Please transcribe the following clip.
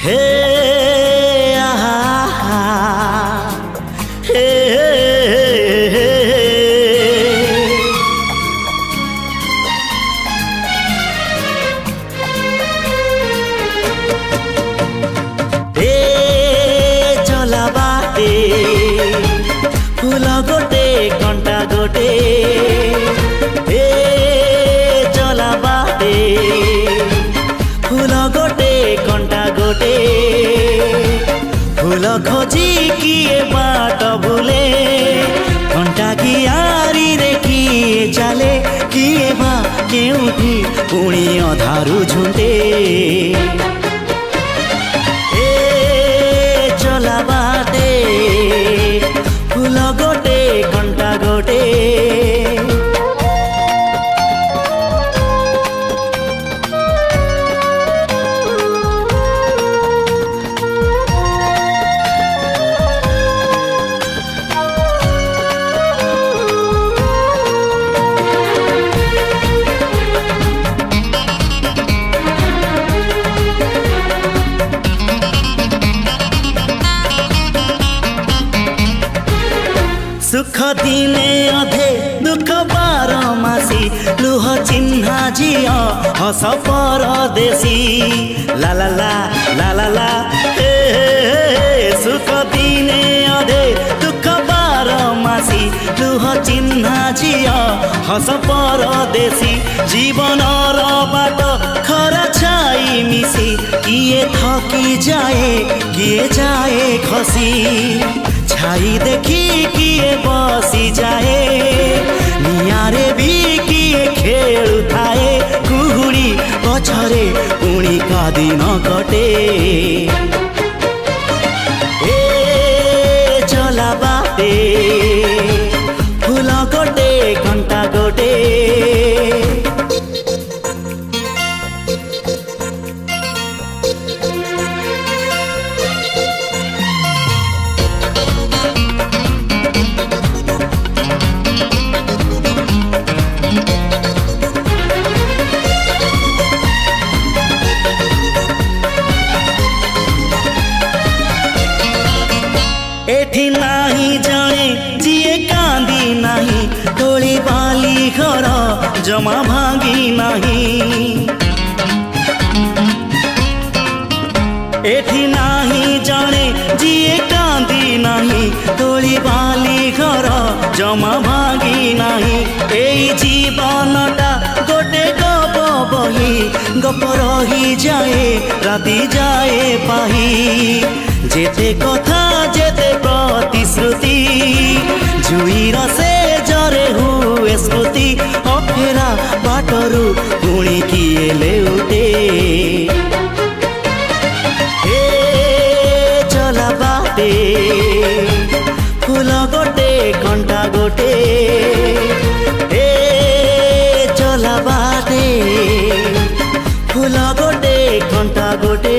हे आहा हे चला बाटे फूल गोटे कंटा गोटे चला बाटे फूल गोटे कंटा गोटे फूल खोजी किए बाट भूले कंटा कियारी रे किए चले किए बा केउठी पुणी अधारू झुंटे चला बाटे फूल गोटे कंटा गोटे सुख दिने अधे दुख बारमासी लुह चिन्हा झियो हस परदेशी ला ला ला ला ला ला सुख दिने अधे दुख बारमासी लुह चिन्हा झियो हस परदेशी जीवन बाट खरा छाई मिसी किए थकी जाए किए जाए खसी छाई देखी किए बसी जाए नियारे भी किए खेलु थाए कुहुड़ी पछरे पुणी का दिन कटे चला बाटे फूल गोटे घंटा गोटे एठी नाही जाने जिए कांदी नाही तोली बाली घर जमा भांगी नाही एठी नाही जाने जिए कांदी नाही तोली बाली घर जमा भांगी नाही एई जीवनटा गोटे गप बही गप रही जाए राति जाए पाही जेते कथा जेते प्रतिश्रुति जुईर से जरे हुए स्मृति अफेरा बाटरू पुणी किए लेउटे चला बाटे फूल गोटे कंटा गोटे चला बाटे फूल गोटे कंटा गोटे